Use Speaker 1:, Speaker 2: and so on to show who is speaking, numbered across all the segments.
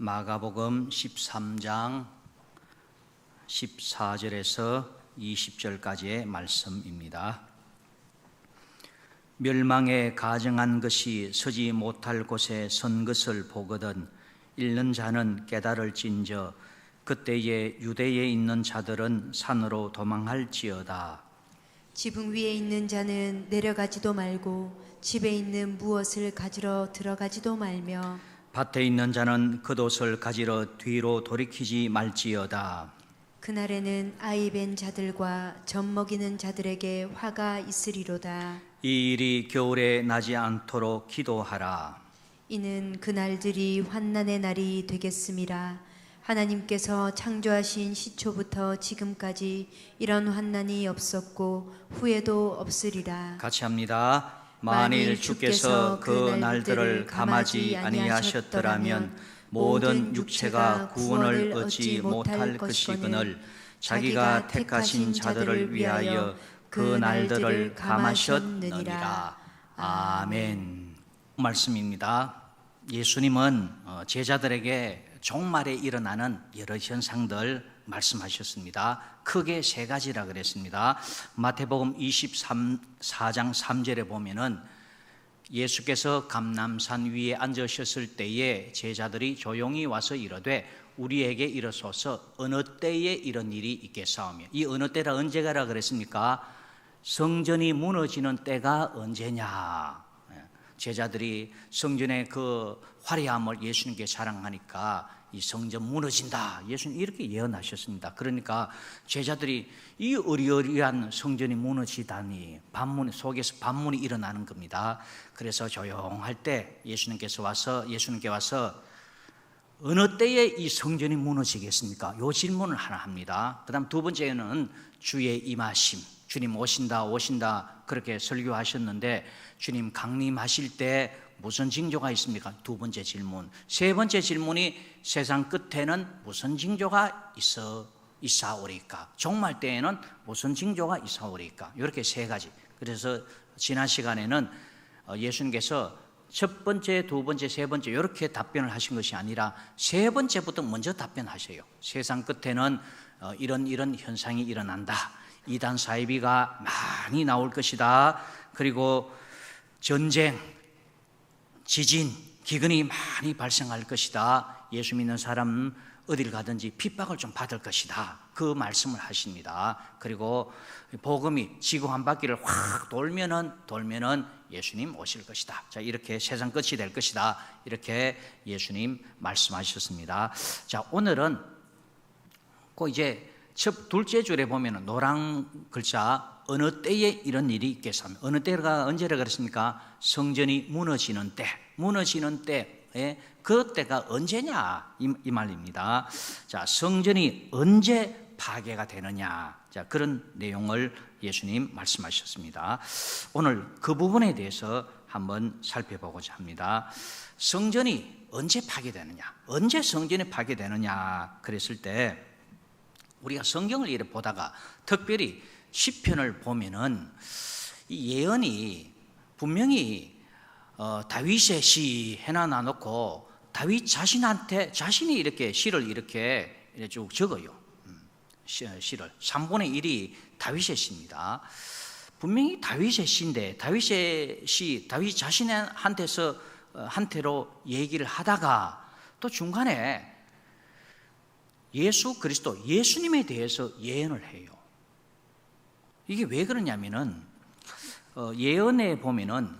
Speaker 1: 마가복음 13장 14절에서 20절까지의 말씀입니다. 멸망에 가정한 것이 서지 못할 곳에 선 것을 보거든 읽는 자는 깨달을진저 그때에 유대에 있는 자들은 산으로 도망할지어다.
Speaker 2: 지붕 위에 있는 자는 내려가지도 말고 집에 있는 무엇을 가지러 들어가지도 말며
Speaker 1: 밭에 있는 자는 겉옷을 가지러 뒤로 돌이키지 말지어다.
Speaker 2: 그날에는 아이 벤 자들과 젖 먹이는 자들에게 화가 있으리로다.
Speaker 1: 이 일이 겨울에 나지 않도록 기도하라.
Speaker 2: 이는 그날들이 환난의 날이 되겠음이라. 하나님께서 창조하신 시초부터 지금까지 이런 환난이 없었고 후에도 없으리라.
Speaker 1: 같이 합니다. 만일 주께서 그 날들을 감하지 아니하셨더라면 모든 육체가 구원을 얻지 못할 것이거늘 자기가 택하신 자들을 위하여 그 날들을 감하셨느니라. 아멘. 말씀입니다. 예수님은 제자들에게 종말에 일어나는 여러 현상들 말씀하셨습니다. 크게 세 가지라 그랬습니다. 마태복음 24장 3절에 보면은 예수께서 감람산 위에 앉으셨을 때에 제자들이 조용히 와서 이르되 우리에게 이르소서 어느 때에 이런 일이 있겠사오며, 이 어느 때라 언제가라 그랬습니까? 성전이 무너지는 때가 언제냐. 제자들이 성전의 그 화려함을 예수님께 자랑하니까 이 성전 무너진다, 예수님 이렇게 예언하셨습니다. 그러니까 제자들이 이 어리어리한 성전이 무너지다니 속에서 반문이 일어나는 겁니다. 그래서 조용할 때 예수님께 와서 어느 때에 이 성전이 무너지겠습니까? 이 질문을 하나 합니다. 그 다음 두 번째는 주의 임하심, 주님 오신다 그렇게 설교하셨는데 주님 강림하실 때 무슨 징조가 있습니까? 두 번째 질문. 세 번째 질문이 세상 끝에는 무슨 징조가 있사오리까? 종말 때에는 무슨 징조가 있사오리까? 이렇게 세 가지. 그래서 지난 시간에는 예수님께서 첫 번째, 두 번째, 세 번째 이렇게 답변을 하신 것이 아니라 세 번째부터 먼저 답변하셔요. 세상 끝에는 이런 현상이 일어난다. 이단 사이비가 많이 나올 것이다. 그리고 전쟁, 지진, 기근이 많이 발생할 것이다. 예수 믿는 사람 어딜 가든지 핍박을 좀 받을 것이다. 그 말씀을 하십니다. 그리고 복음이 지구 한 바퀴를 확 돌면은 예수님 오실 것이다. 자, 이렇게 세상 끝이 될 것이다. 이렇게 예수님 말씀하셨습니다. 자, 오늘은 그 이제 둘째 줄에 보면은 노란 글자 어느 때에 이런 일이 있겠사오며, 어느 때가 언제라 그랬습니까? 성전이 무너지는 때에 그 때가 언제냐 이 말입니다. 자, 성전이 언제 파괴가 되느냐, 자, 그런 내용을 예수님 말씀하셨습니다. 오늘 그 부분에 대해서 한번 살펴보고자 합니다. 성전이 언제 파괴되느냐, 언제 성전이 파괴되느냐 그랬을 때 우리가 성경을 이렇게 보다가 특별히 시편을 보면은 이 예언이 분명히 다윗의 시 해놔 놓고 다윗 자신이 이렇게 시를 이렇게 쭉 적어요. 시를 3분의 1이 다윗의 시입니다. 분명히 다윗의 시인데 다윗 자신한테로 얘기를 하다가 또 중간에 예수 그리스도, 예수님에 대해서 예언을 해요. 이게 왜 그러냐면은 예언에 보면은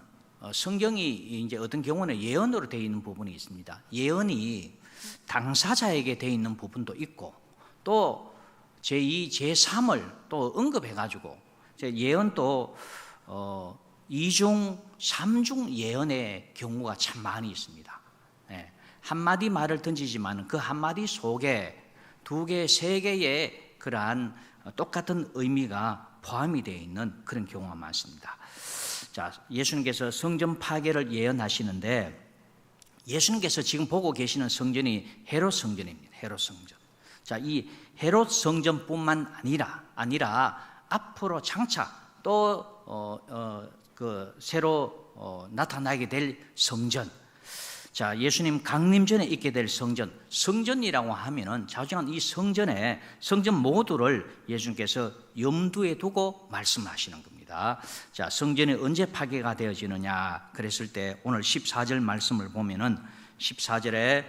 Speaker 1: 성경이 이제 어떤 경우는 예언으로 되어 있는 부분이 있습니다. 예언이 당사자에게 되어 있는 부분도 있고 또 제2, 제3을 또 언급해가지고 예언도 2중, 3중 예언의 경우가 참 많이 있습니다. 한마디 말을 던지지만 그 한마디 속에 2개, 3개의 그러한 똑같은 의미가 포함이 되어 있는 그런 경우가 많습니다. 자, 예수님께서 성전 파괴를 예언하시는데 예수님께서 지금 보고 계시는 성전이 헤롯 성전입니다. 헤롯 성전. 자, 이 헤롯 성전뿐만 아니라 앞으로 장차 또 새로 나타나게 될 성전, 자, 예수님 강림 전에 있게 될 성전, 성전이라고 하면은 자주한 이 성전에 성전 모두를 예수님께서 염두에 두고 말씀하시는 겁니다. 자, 성전이 언제 파괴가 되어지느냐 그랬을 때 오늘 14절 말씀을 보면은 14절에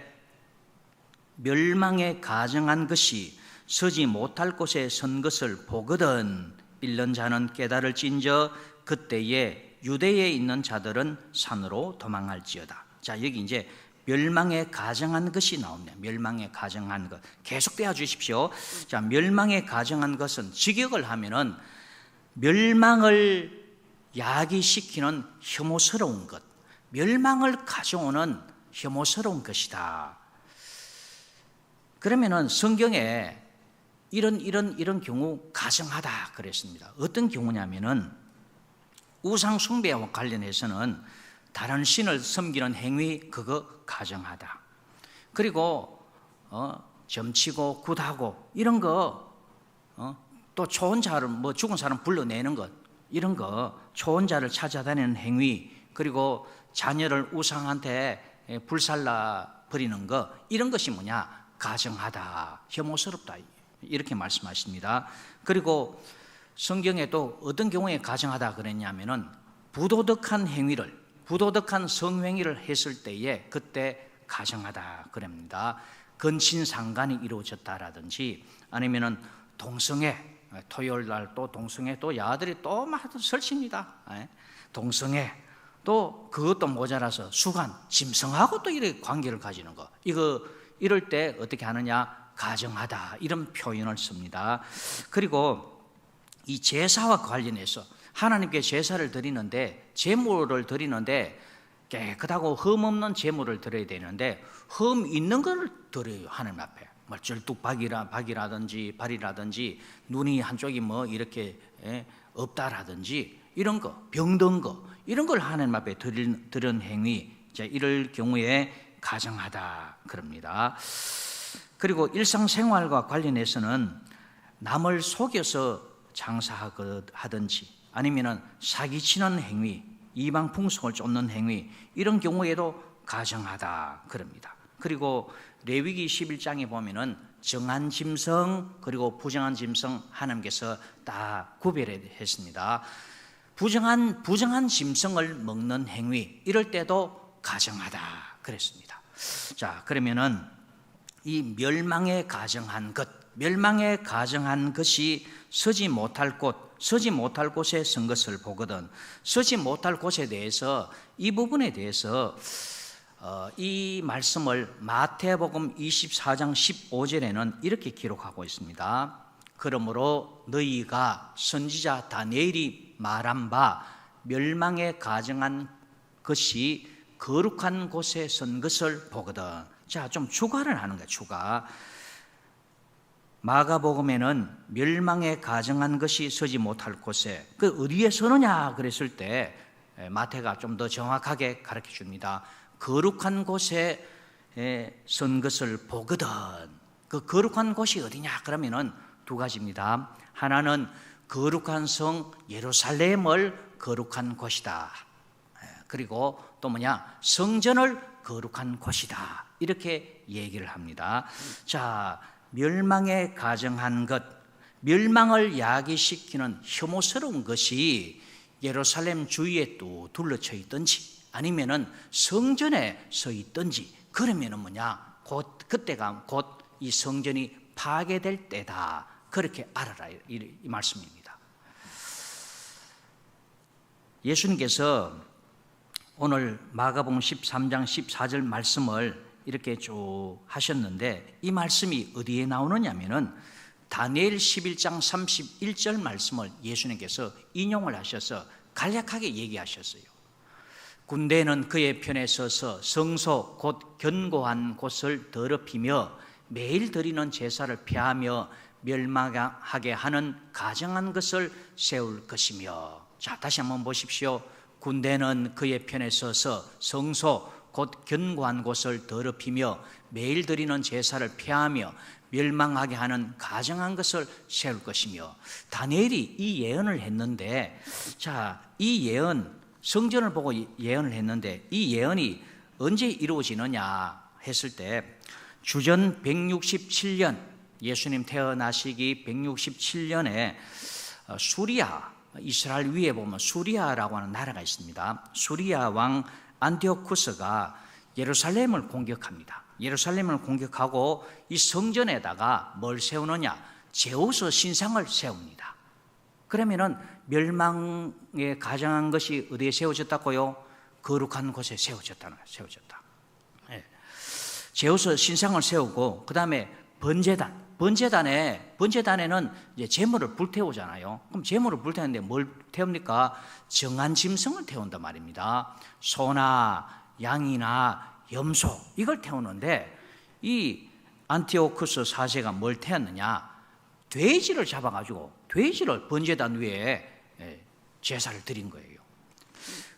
Speaker 1: 멸망에 가정한 것이 서지 못할 곳에 선 것을 보거든 잃는 자는 깨달을진저 그때에 유대에 있는 자들은 산으로 도망할지어다. 자, 여기 이제 멸망에 가정한 것이 나옵니다. 멸망에 가정한 것. 계속 떼어 주십시오. 자, 멸망에 가정한 것은 직역을 하면은 멸망을 야기시키는 혐오스러운 것, 멸망을 가져오는 혐오스러운 것이다. 그러면은 성경에 이런 경우 가정하다 그랬습니다. 어떤 경우냐면은 우상 숭배와 관련해서는 다른 신을 섬기는 행위 그거 가정하다. 그리고 점치고 굿하고 이런 거 또 초혼자를 죽은 사람 불러내는 것 이런 거 초혼자를 찾아다니는 행위 그리고 자녀를 우상한테 불살라 버리는 거 이런 것이 뭐냐 가정하다 혐오스럽다 이렇게 말씀하십니다. 그리고 성경에 또 어떤 경우에 가정하다 그랬냐면은 부도덕한 행위를 부도덕한 성행위를 했을 때에 그때 가정하다 그럽니다. 근친상간이 이루어졌다라든지 아니면은 동성애 토요일 날 또 동성애 또 야들이 또 막 설칩니다. 동성애 또 그것도 모자라서 수간 짐승하고 또 이렇게 관계를 가지는 거 이럴 때 어떻게 하느냐 가정하다 이런 표현을 씁니다. 그리고 이 제사와 관련해서 하나님께 제사를 드리는데 제물을 드리는데 깨끗하고 흠 없는 제물을 드려야 되는데 흠 있는 걸 드려요. 하나님 앞에 절뚝박이라든지 발이라든지 눈이 한쪽이 뭐 이렇게 없다라든지 이런 거 병든 거 이런 걸 하나님 앞에 드리는 행위 이럴 경우에 가정하다 그럽니다. 그리고 일상생활과 관련해서는 남을 속여서 장사하든지 아니면은 사기치는 행위, 이방 풍속을 쫓는 행위 이런 경우에도 가정하다 그럽니다. 그리고 레위기 11장에 보면은 정한 짐승 그리고 부정한 짐승 하나님께서 다 구별했습니다. 부정한 짐승을 먹는 행위 이럴 때도 가정하다 그랬습니다. 자, 그러면은 이 멸망에 가정한 것이 서지 못할 곳에 선 것을 보거든. 서지 못할 곳에 대해서 이 부분에 대해서 이 말씀을 마태복음 24장 15절에는 이렇게 기록하고 있습니다. 그러므로 너희가 선지자 다니엘이 말한 바 멸망에 가정한 것이 거룩한 곳에 선 것을 보거든. 자, 좀 추가를 하는 거야, 추가. 마가복음에는 멸망에 가정한 것이 서지 못할 곳에 그 어디에 서느냐 그랬을 때 마태가 좀 더 정확하게 가르쳐 줍니다. 거룩한 곳에 선 것을 보거든. 그 거룩한 곳이 어디냐 그러면은 두 가지입니다. 하나는 거룩한 성 예루살렘을 거룩한 곳이다. 그리고 또 뭐냐 성전을 거룩한 곳이다. 이렇게 얘기를 합니다. 자, 멸망에 가정한 것, 멸망을 야기시키는 혐오스러운 것이 예루살렘 주위에 또 둘러쳐 있든지 아니면은 성전에 서 있든지 그러면은 뭐냐 그때가 곧 이 성전이 파괴될 때다. 그렇게 알아라 이 말씀입니다. 예수님께서 오늘 마가복음 13장 14절 말씀을 이렇게 쭉 하셨는데 이 말씀이 어디에 나오느냐면은 다니엘 11장 31절 말씀을 예수님께서 인용을 하셔서 간략하게 얘기하셨어요. 군대는 그의 편에 서서 성소 곧 견고한 곳을 더럽히며 매일 드리는 제사를 폐하며 멸망하게 하는 가정한 것을 세울 것이며. 자, 다시 한번 보십시오. 군대는 그의 편에 서서 성소 곧 견고한 곳을 더럽히며 매일 드리는 제사를 폐하며 멸망하게 하는 가정한 것을 세울 것이며. 다니엘이 이 예언을 했는데, 자, 이 예언 성전을 보고 예언을 했는데 이 예언이 언제 이루어지느냐 했을 때 주전 167년, 예수님 태어나시기 167년에 수리아, 이스라엘 위에 보면 수리아라고 하는 나라가 있습니다. 수리아 왕 안티오쿠스가 예루살렘을 공격합니다. 예루살렘을 공격하고 이 성전에다가 뭘 세우느냐? 제우스 신상을 세웁니다. 그러면은 멸망에 가장한 것이 어디에 세워졌다고요? 거룩한 곳에 세워졌다. 예. 제우스 신상을 세우고 그 다음에 번제단에는 이제 제물을 불태우잖아요. 그럼 제물을 불태우는데 뭘 태웁니까? 정한 짐승을 태운단 말입니다. 소나 양이나 염소 이걸 태우는데 이 안티오쿠스 4세가 뭘 태웠느냐? 돼지를 잡아가지고 돼지를 번제단 위에 제사를 드린 거예요.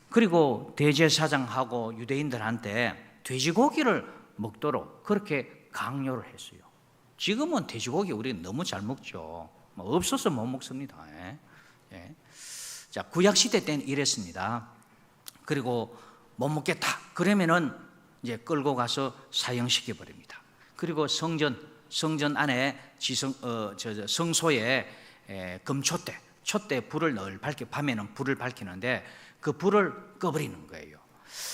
Speaker 1: 그리고 대제사장하고 유대인들한테 돼지고기를 먹도록 그렇게 강요를 했어요. 지금은 돼지고기 우리 너무 잘 먹죠. 없어서 못 먹습니다. 자, 구약 시대 때는 이랬습니다. 그리고 못 먹겠다. 그러면은 이제 끌고 가서 사형시켜 버립니다. 그리고 성전 안에 성소에 촛대 불을 늘 밤에는 불을 밝히는데 그 불을 꺼버리는 거예요.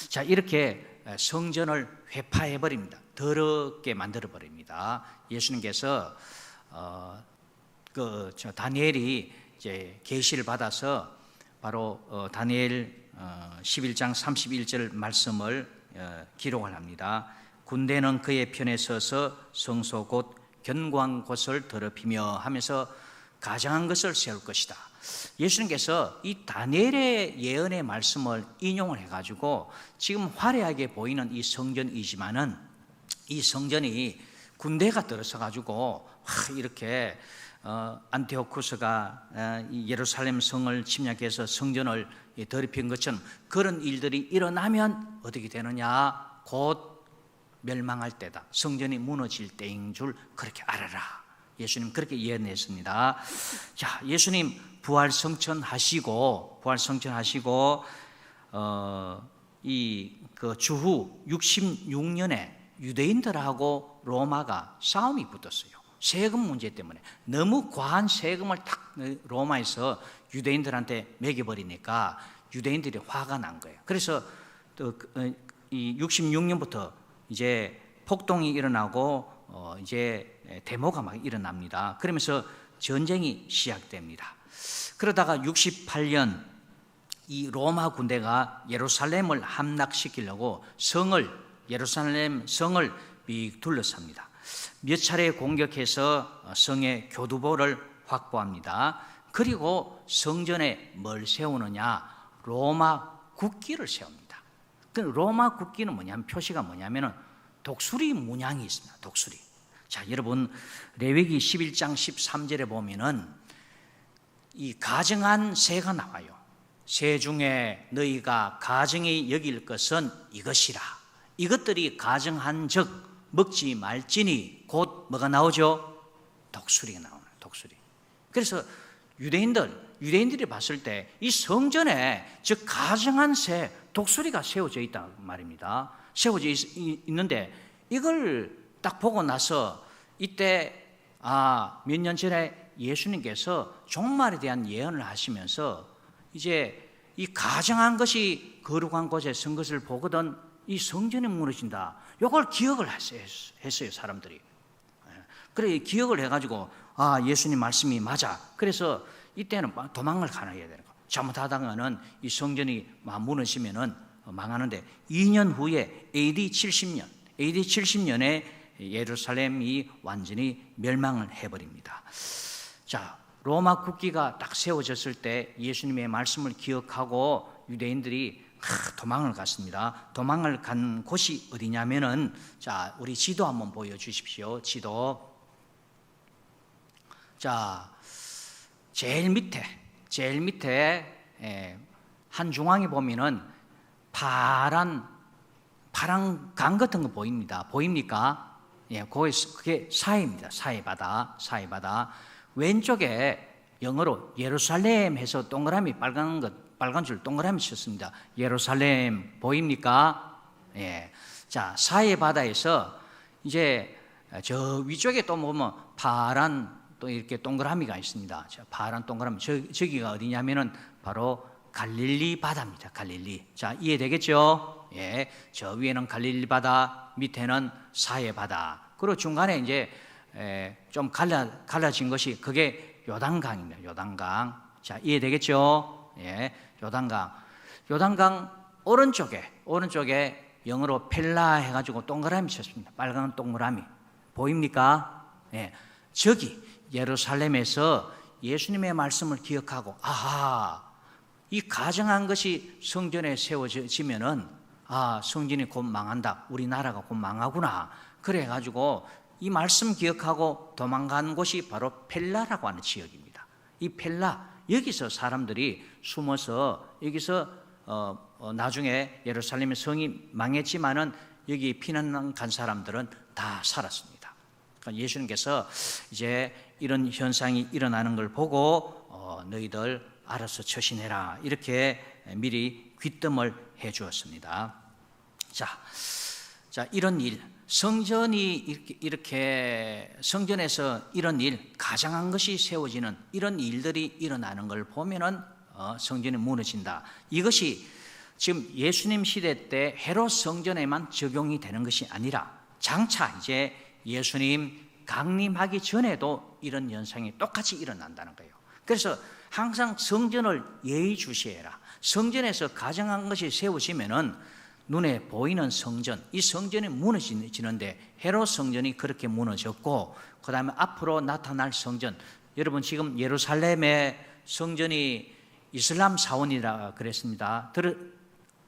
Speaker 1: 자, 이렇게 성전을 회파해 버립니다. 더럽게 만들어 버립니다. 예수님께서 다니엘이 이제 계시를 받아서 바로 다니엘 11장 31절 말씀을 기록을 합니다. 군대는 그의 편에 서서 성소 곧 견고한 곳을 더럽히며 하면서 가장한 것을 세울 것이다. 예수님께서 이 다니엘의 예언의 말씀을 인용을 해가지고 지금 화려하게 보이는 이 성전이지만은 이 성전이 군대가 들어서가지고 이렇게 안티오쿠스가 예루살렘 성을 침략해서 성전을 더럽힌 것처럼 그런 일들이 일어나면 어떻게 되느냐? 곧 멸망할 때다. 성전이 무너질 때인 줄 그렇게 알아라. 예수님 그렇게 예언했습니다. 자, 예수님 부활 성천하시고 그 주후 66년에 유대인들하고 로마가 싸움이 붙었어요. 세금 문제 때문에 너무 과한 세금을 딱 로마에서 유대인들한테 매겨버리니까 유대인들이 화가 난 거예요. 그래서 이 66년부터 이제 폭동이 일어나고 이제 데모가 막 일어납니다. 그러면서 전쟁이 시작됩니다. 그러다가 68년 이 로마 군대가 예루살렘을 함락시키려고 예루살렘 성을 빅 둘러쌉니다. 몇 차례 공격해서 성의 교두보를 확보합니다. 그리고 성전에 뭘 세우느냐? 로마 국기를 세웁니다. 그 로마 국기는 뭐냐면 표시가 뭐냐면은 독수리 문양이 있습니다. 독수리. 자, 여러분 레위기 11장 13절에 보면은 이 가증한 새가 나와요. 새 중에 너희가 가증히 여길 것은 이것이라. 이것들이 가증한 적 먹지 말지니 곧 뭐가 나오죠? 독수리가 나오는 독수리. 그래서 유대인들이 봤을 때 이 성전에 저 가증한 새 독수리가 세워져 있단 말입니다. 세워져 있는데 이걸 딱 보고 나서 이때 몇 년 전에 예수님께서 종말에 대한 예언을 하시면서 이제 이 가증한 것이 거룩한 곳에 선 것을 보거든 이 성전이 무너진다. 이걸 기억을 했어요, 사람들이. 그래 기억을 해가지고 예수님 말씀이 맞아. 그래서 이때는 도망을 가야 되는 거. 잘못하다가는 이 성전이 무너지면은 망하는데 2년 후에 AD 70년에 예루살렘이 완전히 멸망을 해버립니다. 자, 로마 국기가 딱 세워졌을 때 예수님의 말씀을 기억하고 유대인들이 도망을 갔습니다. 도망을 간 곳이 어디냐면은 자, 우리 지도 한번 보여주십시오. 지도. 자, 제일 밑에 한 중앙에 보면은 파란 강 같은 거 보입니다. 보입니까? 예, 그게 사해입니다. 사해바다. 왼쪽에 영어로 예루살렘 해서 동그라미 빨간 줄 동그라미 쳤습니다. 예루살렘 보입니까? 예. 자, 사해 바다에서 이제 저 위쪽에 또 보면 파란 또 이렇게 동그라미가 있습니다. 저 파란 동그라미, 저기가 어디냐면은 바로 갈릴리 바다입니다. 갈릴리. 자, 이해되겠죠? 예. 저 위에는 갈릴리 바다, 밑에는 사해 바다. 그리고 중간에 이제 좀 갈라진 것이 그게 요단강입니다. 요단강. 자, 이해되겠죠? 예. 요단강 오른쪽에 영어로 펠라 해가지고 동그라미 쳤습니다. 빨간 동그라미. 보입니까? 예. 저기 예루살렘에서 예수님의 말씀을 기억하고, 아하, 이 가정한 것이 성전에 세워지면은, 성전이 곧 망한다. 우리나라가 곧 망하구나. 그래가지고 이 말씀 기억하고 도망간 곳이 바로 펠라라고 하는 지역입니다. 이 펠라, 여기서 사람들이 숨어서 여기서 나중에 예루살렘의 성이 망했지만은 여기 피난 간 사람들은 다 살았습니다. 그러니까 예수님께서 이제 이런 현상이 일어나는 걸 보고 너희들 알아서 처신해라 이렇게 미리 귀뜸을 해 주었습니다. 자, 이런 일, 성전이 이렇게 성전에서 이런 일, 가장한 것이 세워지는 이런 일들이 일어나는 걸 보면은 성전이 무너진다. 이것이 지금 예수님 시대 때 헤롯 성전에만 적용이 되는 것이 아니라 장차 이제 예수님 강림하기 전에도 이런 현상이 똑같이 일어난다는 거예요. 그래서 항상 성전을 예의주시해라. 성전에서 가정한 것이 세워지면은 눈에 보이는 성전, 이 성전이 무너지는데 헤롯 성전이 그렇게 무너졌고, 그 다음에 앞으로 나타날 성전, 여러분 지금 예루살렘의 성전이 이슬람 사원이라 그랬습니다.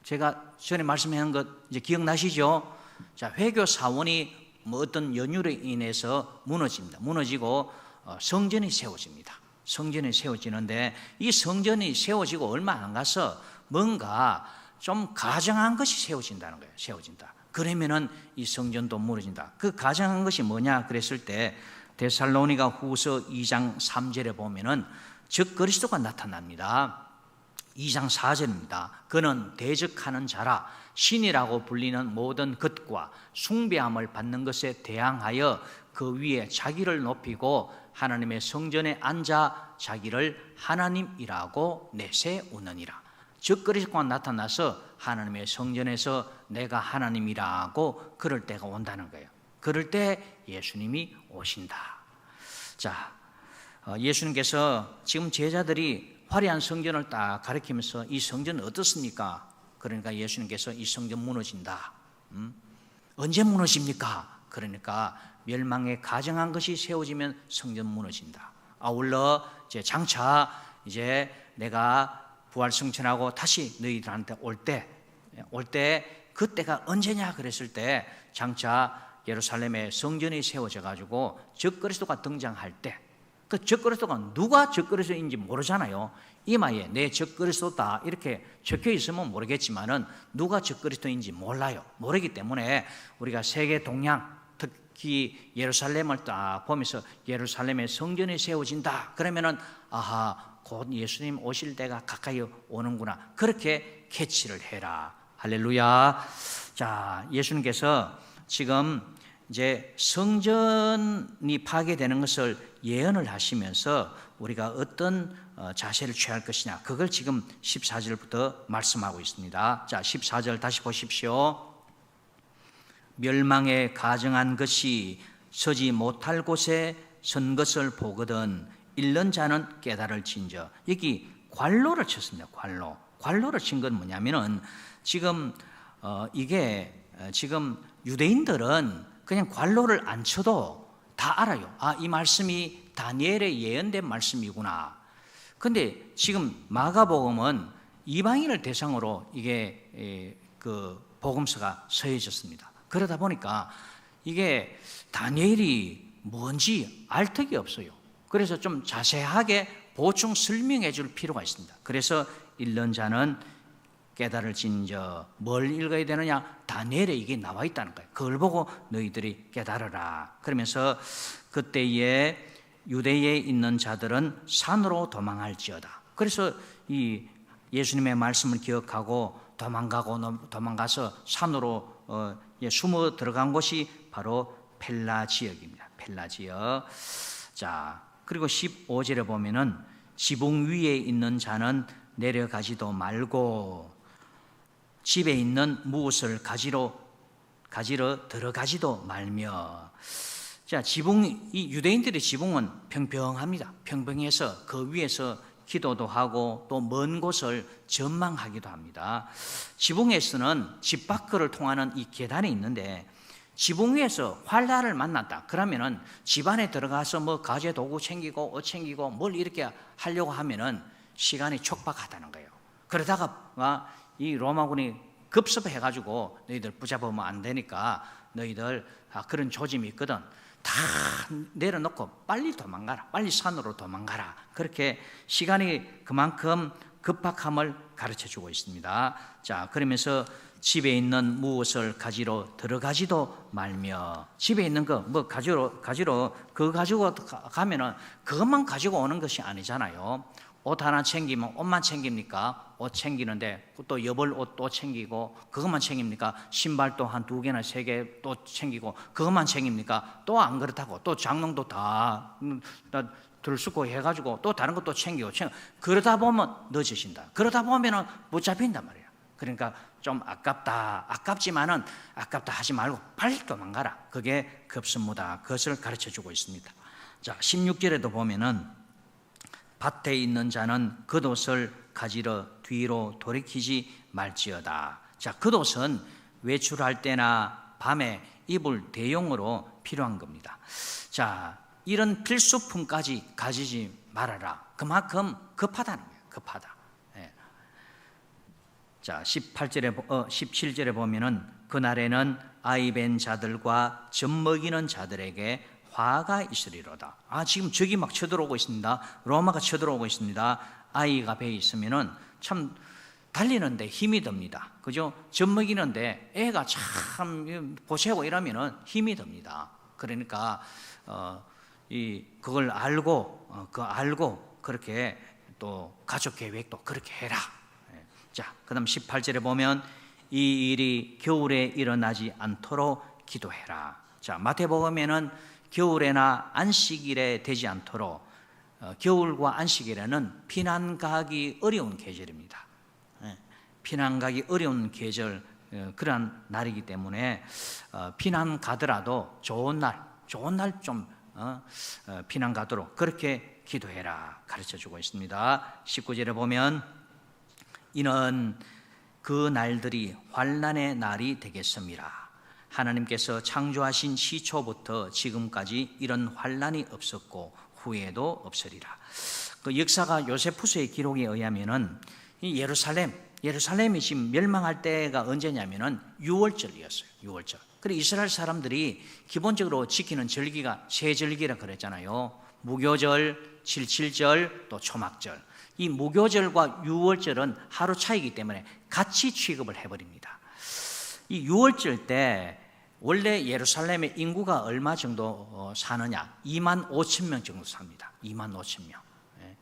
Speaker 1: 제가 전에 말씀한 것 이제 기억나시죠? 자, 회교 사원이 어떤 연유로 인해서 무너집니다. 무너지고 성전이 세워집니다. 성전이 세워지는데 이 성전이 세워지고 얼마 안 가서 뭔가 좀 가정한 것이 세워진다는 거예요. 세워진다. 그러면은 이 성전도 무너진다. 그 가정한 것이 뭐냐 그랬을 때 데살로니가 후서 2장 3절에 보면은 즉 그리스도가 나타납니다. 2장 4절입니다. 그는 대적하는 자라 신이라고 불리는 모든 것과 숭배함을 받는 것에 대항하여 그 위에 자기를 높이고 하나님의 성전에 앉아 자기를 하나님이라고 내세우느니라. 즉 그리스도가 나타나서 하나님의 성전에서 내가 하나님이라고 그럴 때가 온다는 거예요. 그럴 때 예수님이 오신다. 자, 예수님께서 지금 제자들이 화려한 성전을 딱 가리키면서 이 성전은 어떻습니까? 그러니까 예수님께서 이 성전 무너진다. 언제 무너집니까? 그러니까 멸망에 가정한 것이 세워지면 성전 무너진다. 아울러 이제 장차 이제 내가 부활승천하고 다시 너희들한테 올 때 그때가 언제냐 그랬을 때 장차 예루살렘에 성전이 세워져 가지고 적그리스도가 등장할 때, 그 적그리스도가 누가 적그리스도인지 모르잖아요. 이마에 내 적그리스도다 이렇게 적혀 있으면 모르겠지만은 누가 적그리스도인지 몰라요. 모르기 때문에 우리가 세계 동양, 특히 예루살렘을 딱 보면서 예루살렘에 성전이 세워진다 그러면은 아하, 곧 예수님 오실 때가 가까이 오는구나. 그렇게 캐치를 해라. 할렐루야. 자, 예수님께서 지금 이제 성전이 파괴되는 것을 예언을 하시면서 우리가 어떤 자세를 취할 것이냐, 그걸 지금 14절부터 말씀하고 있습니다. 자, 14절 다시 보십시오. 멸망에 가정한 것이 서지 못할 곳에 선 것을 보거든 읽는 자는 깨달을진저. 여기 관로를 쳤습니다. 관로를 친 건 뭐냐면은 지금 이게 지금 유대인들은 그냥 관로를 안 쳐도 다 알아요. 아, 이 말씀이 다니엘의 예언된 말씀이구나. 근데 지금 마가복음은 이방인을 대상으로 이게 그 복음서가 서해졌습니다. 그러다 보니까 이게 다니엘이 뭔지 알 턱이 없어요. 그래서 좀 자세하게 보충 설명해 줄 필요가 있습니다. 그래서 읽는 자는 깨달을진저. 뭘 읽어야 되느냐? 다니엘에 이게 나와 있다는 거예요. 그걸 보고 너희들이 깨달으라. 그러면서 그때에 유대에 있는 자들은 산으로 도망할지어다. 그래서 이 예수님의 말씀을 기억하고 도망가서 산으로 숨어 들어간 곳이 바로 펠라 지역입니다. 펠라 지역. 자, 그리고 15절에 보면은 지붕 위에 있는 자는 내려가지도 말고 집에 있는 무엇을 가지러 들어가지도 말며. 자, 이 유대인들의 지붕은 평평합니다. 평평해서 그 위에서 기도도 하고 또 먼 곳을 전망하기도 합니다. 지붕에서는 집 밖을 통하는 이 계단이 있는데 지붕 위에서 환란을 만났다 그러면은 집 안에 들어가서 뭐 가재 도구 챙기고 옷 챙기고 뭘 이렇게 하려고 하면은 시간이 촉박하다는 거예요. 그러다가 이 로마군이 급습해가지고 너희들 붙잡으면 안 되니까 너희들 그런 조짐이 있거든. 다 내려놓고 빨리 도망가라. 빨리 산으로 도망가라. 그렇게 시간이 그만큼 급박함을 가르쳐주고 있습니다. 자, 그러면서 집에 있는 무엇을 가지러 들어가지도 말며. 집에 있는 거 뭐 가지러 그거 가지고 가면은 그것만 가지고 오는 것이 아니잖아요. 옷 하나 챙기면 옷만 챙깁니까? 옷 챙기는데 또 여벌 옷 또 챙기고 그것만 챙깁니까? 신발도 한 2개나 3개 또 챙기고 그것만 챙깁니까? 또 안 그렇다고 또 장롱도 다 들수고 해가지고 또 다른 것도 챙기고 그러다 보면 늦어진다. 그러다 보면은 못 잡힌단 말이에요. 그러니까 좀 아깝지만은 아깝다 하지 말고 빨리 도망가라. 그게 급선무다. 그것을 가르쳐주고 있습니다. 자, 16절에도 보면은 밭에 있는 자는 겉옷을 가지러 뒤로 돌이키지 말지어다. 자, 겉옷은 외출할 때나 밤에 입을 대용으로 필요한 겁니다. 자, 이런 필수품까지 가지지 말아라. 그만큼 급하다는 거예요. 급하다. 예. 자, 17절에 보면은 그날에는 아이 벤 자들과 젖먹이는 자들에게 화가 있으리로다. 지금 적이 막 쳐들어오고 있습니다. 로마가 쳐들어오고 있습니다. 아이가 배에 있으면은 참 달리는데 힘이 듭니다. 그죠? 젖먹이는데 애가 참 보채고 이러면은 힘이 듭니다. 그러니까 그걸 알고 그렇게 또 가족 계획도 그렇게 해라. 자, 그다음 18절에 보면 이 일이 겨울에 일어나지 않도록 기도해라. 자, 마태복음에는 겨울에나 안식일에 되지 않도록 겨울과 안식일에는 피난 가기 어려운 계절입니다. 피난 가기 어려운 계절 그러한 날이기 때문에 피난 가더라도 좋은 날 좀 피난 가도록 그렇게 기도해라 가르쳐주고 있습니다. 19절에 보면 이는 그 날들이 환난의 날이 되겠습니다. 하나님께서 창조하신 시초부터 지금까지 이런 환난이 없었고 후에도 없으리라. 그 역사가 요세푸스의 기록에 의하면은 이 예루살렘이 지금 멸망할 때가 언제냐면은 6월절이었어요. 6월절. 그리고 이스라엘 사람들이 기본적으로 지키는 절기가 세 절기라 그랬잖아요. 무교절, 칠칠절, 또 초막절. 이 무교절과 6월절은 하루 차이기 때문에 같이 취급을 해버립니다. 이 6월절 때 원래 예루살렘의 인구가 얼마 정도 사느냐? 2만 5천 명 정도 삽니다. 2만 5천 명.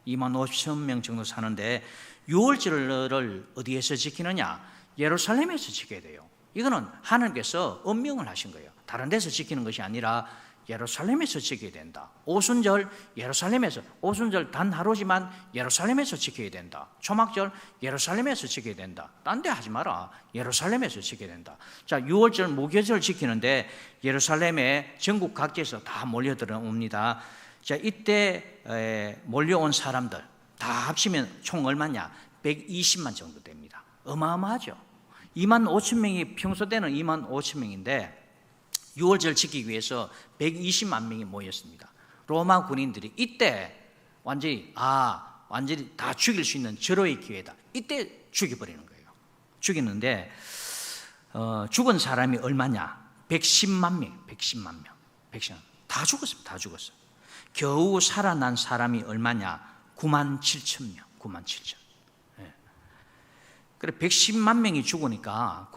Speaker 1: 2만 5천 명 정도 사는데 6월절을 어디에서 지키느냐? 예루살렘에서 지켜야 돼요. 이거는 하나님께서 엄명을 하신 거예요. 다른 데서 지키는 것이 아니라 예루살렘에서 지켜야 된다. 오순절 예루살렘에서, 오순절 단 하루지만 예루살렘에서 지켜야 된다. 초막절 예루살렘에서 지켜야 된다. 딴 데 하지 마라. 예루살렘에서 지켜야 된다. 자, 6월절 무교절 지키는데 예루살렘에 전국 각지에서 다 몰려들어옵니다. 자, 이때 몰려온 사람들 다 합치면 총 얼마냐? 120만 정도 됩니다. 어마어마하죠. 2만 5천 명이 평소 때는 2만 5천 명인데 6월절 지키기 위해서 120만 명이 모였습니다. 로마 군인들이 이때 완전히 다 죽일 수 있는 절호의 기회다. 이때 죽여버리는 거예요. 죽이는데 죽은 사람이 얼마냐? 110만 명. 110만 명. 다 죽었습니다. 다 죽었어요. 겨우 살아난 사람이 얼마냐? 9만 7천 명. 9만 7천. 그래 110만 명이 죽으니까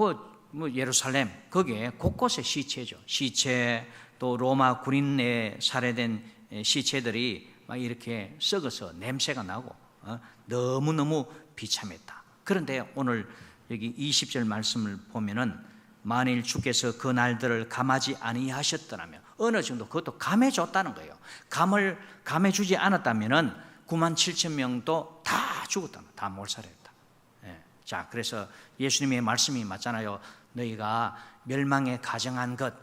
Speaker 1: 예루살렘 거기에 곳곳에 시체죠. 시체 또 로마 군인에 살해된 시체들이 막 이렇게 썩어서 냄새가 나고 너무너무 비참했다. 그런데 오늘 여기 20절 말씀을 보면은 만일 주께서 그 날들을 감하지 아니하셨더라면, 어느 정도 그것도 감해줬다는 거예요. 감해주지 않았다면 9만 7천 명도 다 죽었다는 거예요. 다 몰살했다. 자, 그래서 예수님의 말씀이 맞잖아요. 너희가 멸망에 가정한 것,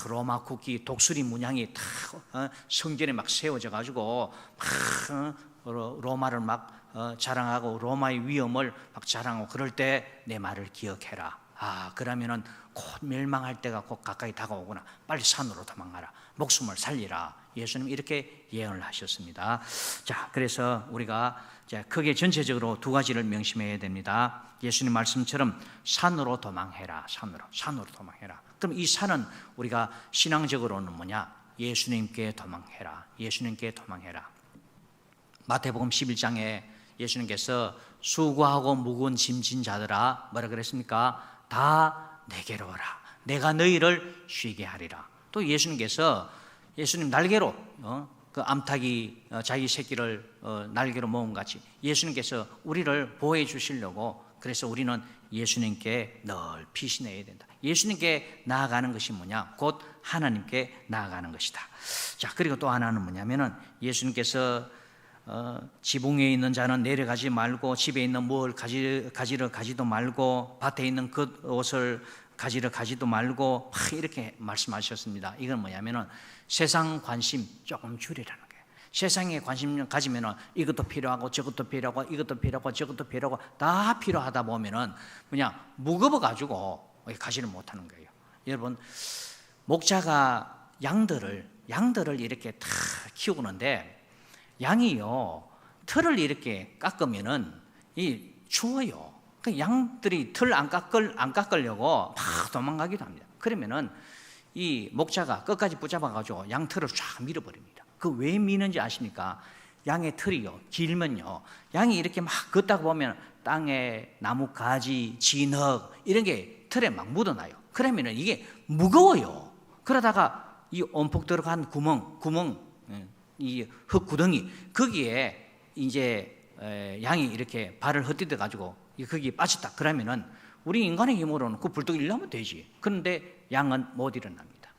Speaker 1: 로마 국기 독수리 문양이 다 성전에 막 세워져 가지고 막 로마를 막 자랑하고 로마의 위엄을 막 자랑하고 그럴 때 내 말을 기억해라. 그러면은 곧 멸망할 때가 곧 가까이 다가오구나. 빨리 산으로 도망가라. 목숨을 살리라. 예수님 이렇게 예언을 하셨습니다. 자, 그래서 우리가 크게 전체적으로 두 가지를 명심해야 됩니다. 예수님 말씀처럼 산으로 도망해라. 산으로 도망해라. 그럼 이 산은 우리가 신앙적으로는 뭐냐? 예수님께 도망해라. 예수님께 도망해라. 마태복음 11장에 예수님께서 수고하고 무거운 짐진 자들아, 뭐라 그랬습니까? 다 내게로 오라. 내가 너희를 쉬게 하리라. 또 예수님 날개로 그 암탉이 자기 새끼를 날개로 모은 같이 예수님께서 우리를 보호해 주시려고, 그래서 우리는 예수님께 늘 피신해야 된다. 예수님께 나아가는 것이 뭐냐? 곧 하나님께 나아가는 것이다. 자, 그리고 또 하나는 뭐냐면은 예수님께서 지붕에 있는 자는 내려가지 말고, 집에 있는 뭘 가지러 가지도 말고, 밭에 있는 그 옷을 가지러 가지도 말고, 이렇게 말씀하셨습니다. 이건 뭐냐면은 세상 관심 조금 줄이라는 거예요. 세상에 관심 가지면은 이것도 필요하고 저것도 필요하고 이것도 필요하고 저것도 필요하고 다 필요하다 보면은 그냥 무거워 가지고 가지를 못하는 거예요. 여러분, 목자가 양들을 이렇게 다 키우는데, 양이요 털을 이렇게 깎으면은 이 추워요. 그 양들이 털 안 깎으려고 막 도망가기도 합니다. 그러면은 이 목자가 끝까지 붙잡아 가지고 양 털을 쫙 밀어버립니다. 그 왜 미는지 아십니까? 양의 털이요 길면요, 양이 이렇게 막 걷다가 보면 땅에 나무 가지, 진흙 이런 게 털에 막 묻어나요. 그러면은 이게 무거워요. 그러다가 이 온폭 들어간 구멍, 이 흙구덩이, 거기에 이제 양이 이렇게 발을 헛디뎌 가지고 거기에 빠졌다. 그러면은 우리 인간의 힘으로는 그 불떡 일어나면 되지. 그런데 양은 못 일어납니다.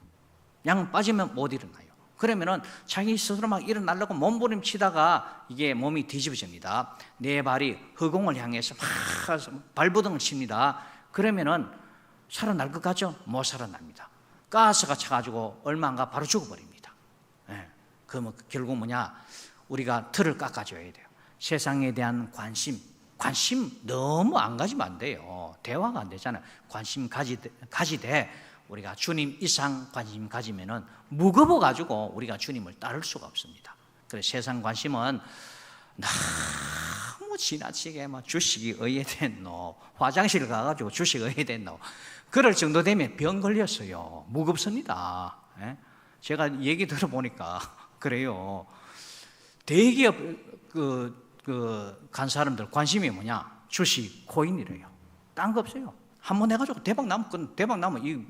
Speaker 1: 양은 빠지면 못 일어나요. 그러면은 자기 스스로 막 일어나려고 몸부림치다가 이게 몸이 뒤집어집니다. 네 발이 허공을 향해서 막 발버둥을 칩니다. 그러면은 살아날 것 같죠? 못 살아납니다. 가스가 차가지고 얼마 안 가 바로 죽어버립니다. 그러면 결국 뭐냐? 우리가 털을 깎아줘야 돼요. 세상에 대한 관심 너무 안 가지면 안 돼요. 대화가 안 되잖아요. 관심 가지되 우리가 주님 이상 관심 가지면은 무거워 가지고 우리가 주님을 따를 수가 없습니다. 그래서 세상 관심은 너무 지나치게 막 주식이 어디에 됐노, 화장실 가가지고 주식 어디에 됐노, 그럴 정도 되면 병 걸렸어요. 무겁습니다. 제가 얘기 들어보니까 그래요. 대기업 간 사람들 관심이 뭐냐? 주식, 코인이래요. 딴 거 없어요. 한번 해가지고 대박 나면 이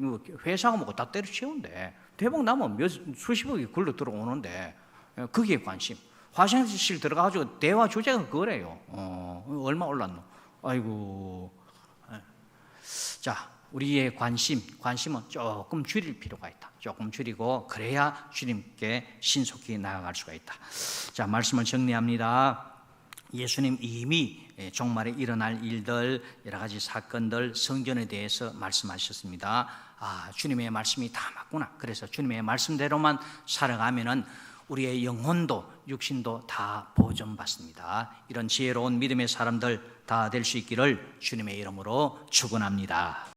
Speaker 1: 회사가 뭐고 다 때려치우는데, 대박 나면 수십억이 굴러 들어오는데 거기에 관심. 화장실 들어가가지고 대화 주제가 그거래요. 얼마 올랐노? 아이고. 자, 우리의 관심은 조금 줄일 필요가 있다. 조금 줄이고 그래야 주님께 신속히 나아갈 수가 있다. 자, 말씀을 정리합니다. 예수님 이미 종말에 일어날 일들, 여러 가지 사건들, 성전에 대해서 말씀하셨습니다. 주님의 말씀이 다 맞구나. 그래서 주님의 말씀대로만 살아가면은 우리의 영혼도 육신도 다 보존받습니다. 이런 지혜로운 믿음의 사람들 다 될 수 있기를 주님의 이름으로 축원합니다.